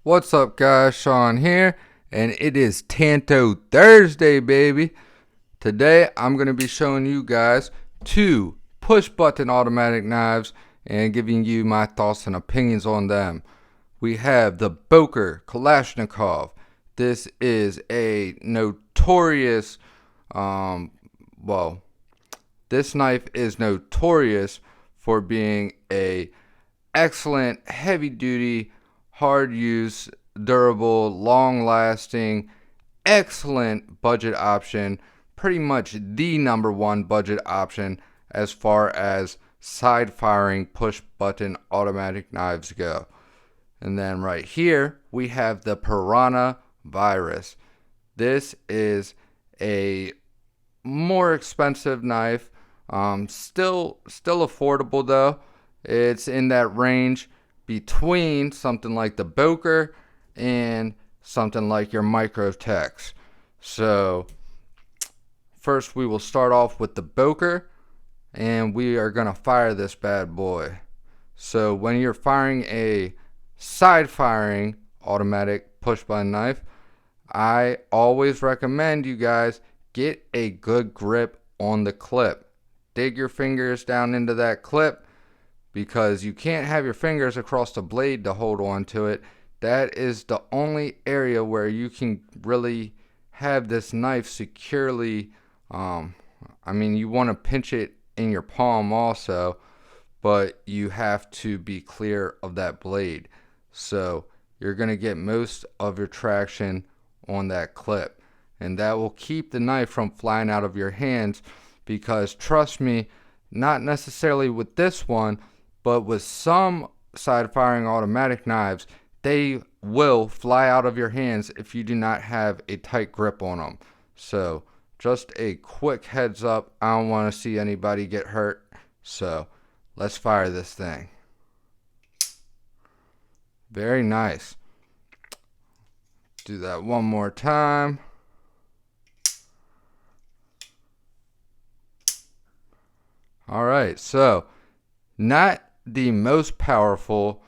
What's up, guys? Sean here, and it is Tanto Thursday, baby. Today, I'm going to be showing you guys two push-button automatic knives and giving you my thoughts and opinions on them. We have the Boker Kalashnikov. This is a notorious, well, this knife is notorious for being a excellent, heavy-duty, hard-use, durable, long-lasting, excellent budget option. Pretty much the number one budget option as far as side-firing push-button automatic knives go. And then right here we have the Piranha Virus. This is a more expensive knife. Still affordable though. It's in that range between something like the Boker and something like your Microtex. So first we will start off with the Boker, and we are going to fire this bad boy. So when you're firing a side firing automatic push button knife, I always recommend you guys get a good grip on the clip. Dig your fingers down into that clip, because you can't have your fingers across the blade to hold on to it. That is the only area where you can really have this knife securely. You want to pinch it in your palm also, but you have to be clear of that blade. So you're going to get most of your traction on that clip, and that will keep the knife from flying out of your hands. Because trust me, not necessarily with this one, but with some side firing automatic knives, they will fly out of your hands if you do not have a tight grip on them. So just a quick heads up, I don't want to see anybody get hurt. So let's fire this thing. Very nice. Do that one more time. Alright, so not the most powerful,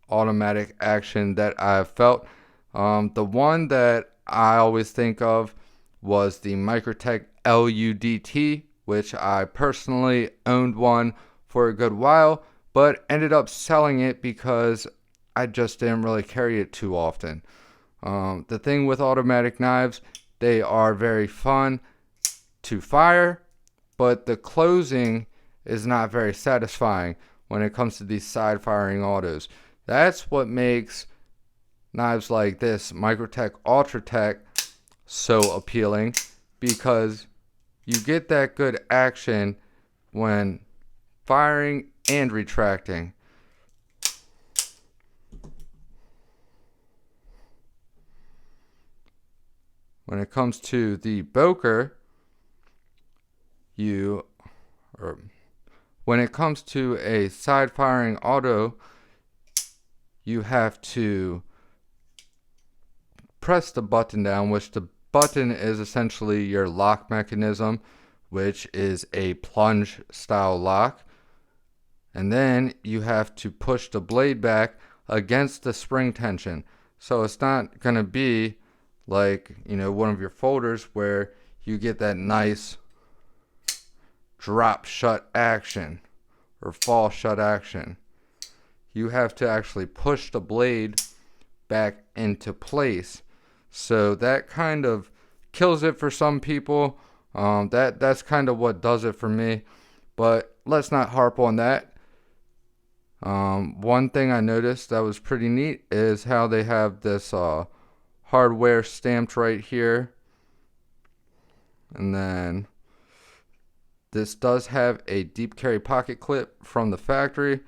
automatic action that I've felt. The one that I always think of was the Microtech LUDT, which I personally owned one for a good while, but ended up selling it because I just didn't really carry it too often. The thing with automatic knives, they are very fun to fire, but the closing is not very satisfying when it comes to these side firing autos. That's what makes knives like this Microtech Ultratech so appealing, because you get that good action when firing and retracting. When it comes to the Boker, when it comes to a side firing auto, you have to press the button down, which the button is essentially your lock mechanism, which is a plunge style lock. And then you have to push the blade back against the spring tension. So it's not going to be like, one of your folders where you get that nice drop shut action or fall shut action. You have to actually push the blade back into place. So that kind of kills it for some people. That's kind of what does it for me. But let's not harp on that. One thing I noticed that was pretty neat is how they have this hardware stamped right here. And then this does have a deep carry pocket clip from the factory.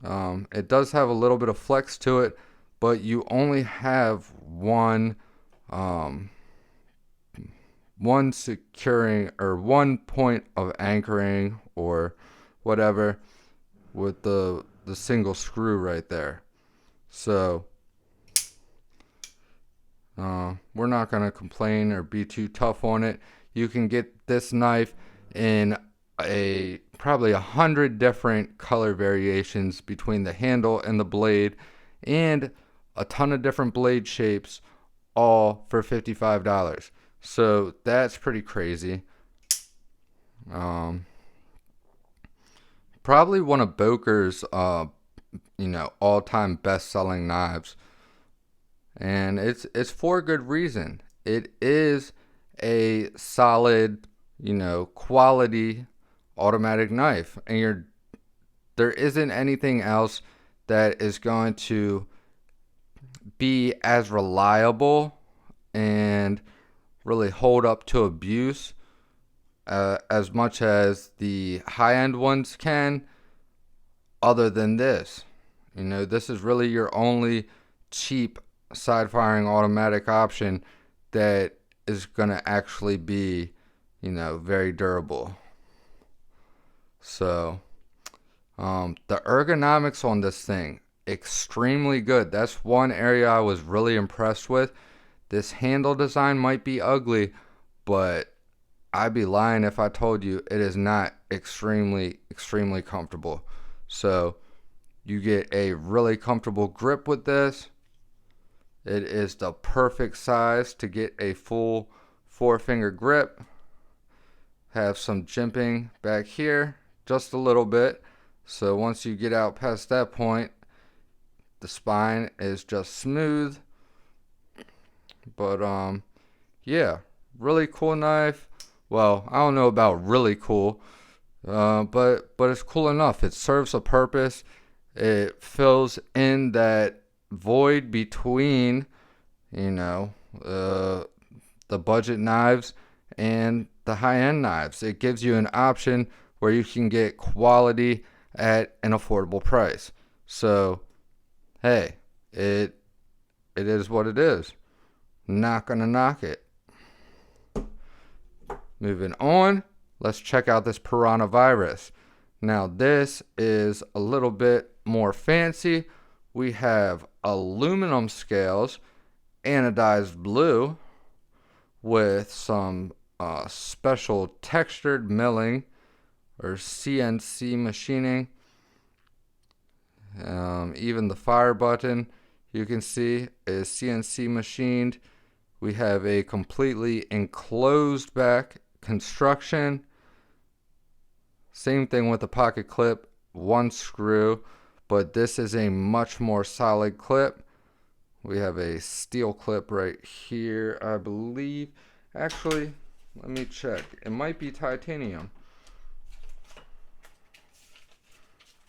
It does have a little bit of flex to it, but you only have one securing or one point of anchoring or whatever with the single screw right there. So we're not going to complain or be too tough on it. You can get this knife in a probably 100 different color variations between the handle and the blade, and a ton of different blade shapes, all for $55. So that's pretty crazy. Probably one of Boker's all-time best-selling knives, and it's for good reason. It is a solid, quality automatic knife, and there isn't anything else that is going to be as reliable and really hold up to abuse as much as the high-end ones can, other than this. This is really your only cheap side-firing automatic option that is going to actually be, very durable. So, the ergonomics on this thing, extremely good. That's one area I was really impressed with. This handle design might be ugly, but I'd be lying if I told you it is not extremely comfortable. So you get a really comfortable grip with this. It is the perfect size to get a full 4-finger grip. Have some jimping back here, just a little bit. So once you get out past that point, the spine is just smooth. But yeah, really cool knife. Well, I don't know about really cool, but it's cool enough. It serves a purpose. It fills in that void between, the budget knives and the high-end knives. It gives you an option where you can get quality at an affordable price. So, hey, it is what it is. Not gonna knock it. Moving on, let's check out this Piranha virus. Now this is a little bit more fancy. We have aluminum scales, anodized blue, with some special textured milling or CNC machining. Even the fire button, you can see, is CNC machined. We have a completely enclosed back construction. Same thing with the pocket clip, one screw, but this is a much more solid clip. We have a steel clip right here, I believe. Actually, let me check. It might be titanium.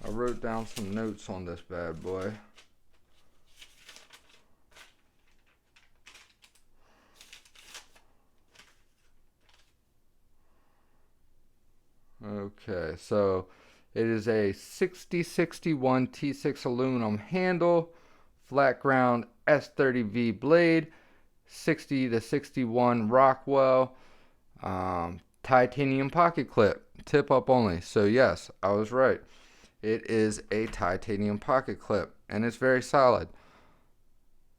I wrote down some notes on this bad boy. Okay, so it is a 6061 T6 aluminum handle, flat ground S30V blade, 60 to 61 Rockwell, titanium pocket clip, tip up only. So yes, I was right. It is a titanium pocket clip, and it's very solid.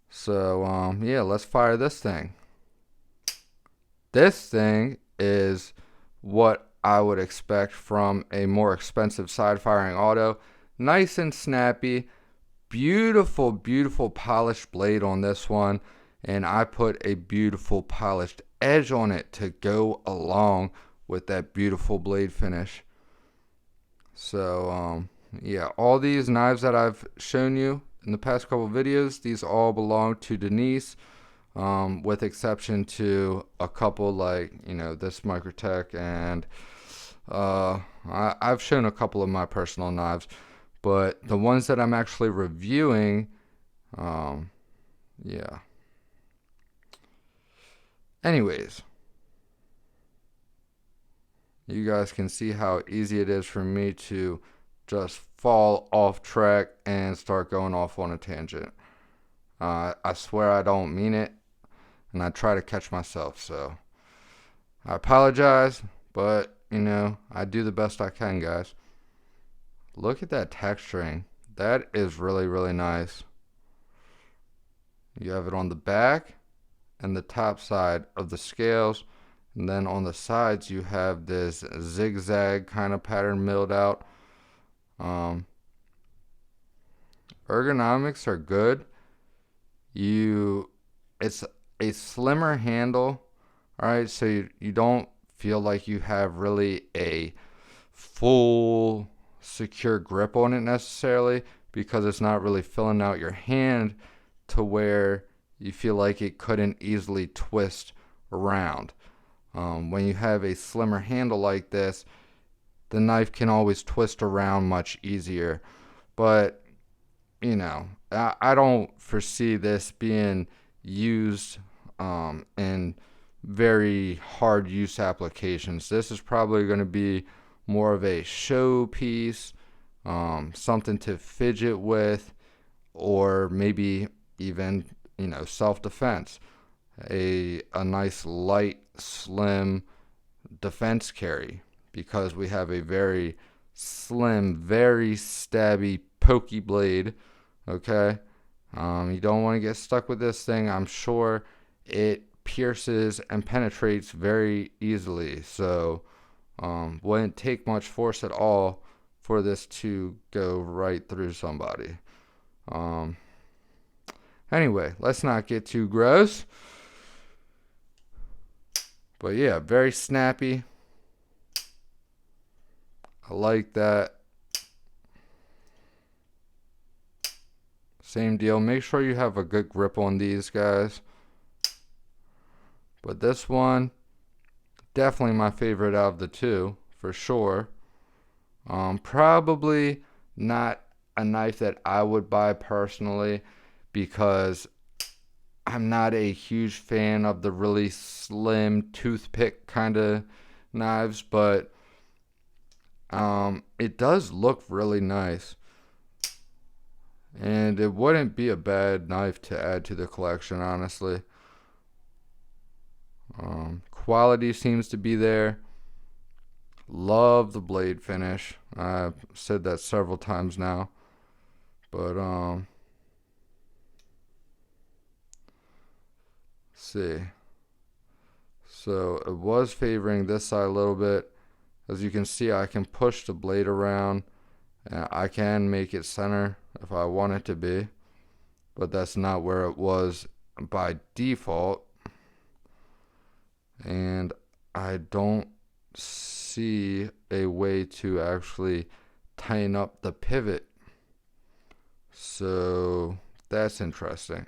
So yeah, let's fire this thing. This thing is what I would expect from a more expensive side firing auto. Nice and snappy, beautiful polished blade on this one, and I put a beautiful polished edge on it to go along with that beautiful blade finish. So yeah, all these knives that I've shown you in the past couple videos, these all belong to Denise, with exception to a couple like, this Microtech, and I've shown a couple of my personal knives, but the ones that I'm actually reviewing, yeah. Anyways, you guys can see how easy it is for me to just fall off track and start going off on a tangent. I swear I don't mean it, and I try to catch myself, so I apologize, but I do the best I can, guys. Look at that texturing. That is really nice. You have it on the back and the top side of the scales, And then on the sides you have this zigzag kind of pattern milled out. Ergonomics are good. It's a slimmer handle, alright, so you don't feel like you have really a full secure grip on it necessarily, because it's not really filling out your hand to where you feel like it couldn't easily twist around. When you have a slimmer handle like this, the knife can always twist around much easier. But you know, I don't foresee this being used in very hard use applications. This is probably going to be more of a show piece, something to fidget with, or maybe even, you know, self-defense. A nice light, slim defense carry, because we have a very slim, very stabby, pokey blade. Okay, you don't want to get stuck with this thing. I'm sure it pierces and penetrates very easily, so wouldn't take much force at all for this to go right through somebody. Anyway, let's not get too gross. But yeah, very snappy. I like that. Same deal. Make sure you have a good grip on these guys. But this one, definitely my favorite out of the two, for sure. Probably not a knife that I would buy personally, because I'm not a huge fan of the really slim toothpick kind of knives, but it does look really nice. And it wouldn't be a bad knife to add to the collection, honestly. Quality seems to be there. Love the blade finish. I've said that several times now. But, let's see. So it was favoring this side a little bit. As you can see, I can push the blade around. And I can make it center if I want it to be, but that's not where it was by default. And I don't see a way to actually tighten up the pivot, so that's interesting.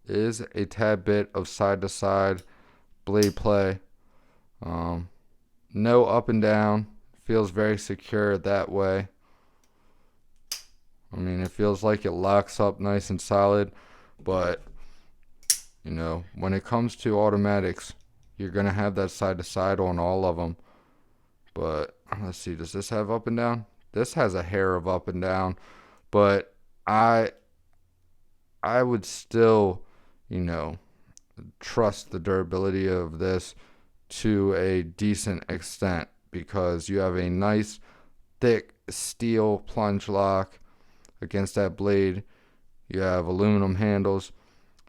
Is a tad bit of side to side blade play. No up and down. Feels very secure that way. I mean, it feels like it locks up nice and solid, but you know, when it comes to automatics, you're gonna have that side to side on all of them. But let's see, does this have up and down? This has a hair of up and down, but I would still, you know, trust the durability of this to a decent extent, because you have a nice thick steel plunge lock against that blade. You have aluminum handles.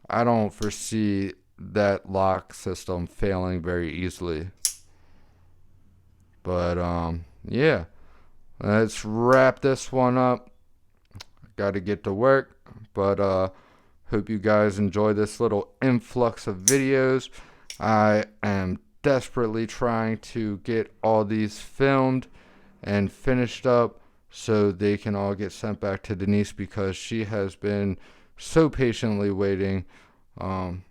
I don't foresee that lock system failing very easily. But yeah, let's wrap this one up. Got to get to work, but hope you guys enjoy this little influx of videos. I am desperately trying to get all these filmed and finished up so they can all get sent back to Denise, because she has been so patiently waiting. And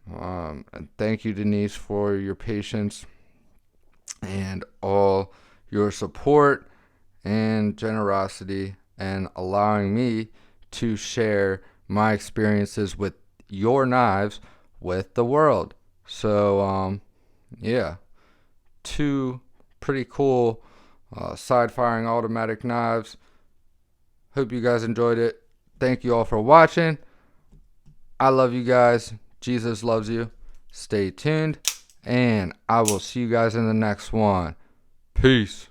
thank you, Denise, for your patience and all your support and generosity, and allowing me to share my experiences with your knives with the world. So yeah, two pretty cool side firing automatic knives. Hope you guys enjoyed it. Thank you all for watching. I love you guys. Jesus loves you. Stay tuned, and I will see you guys in the next one. Peace.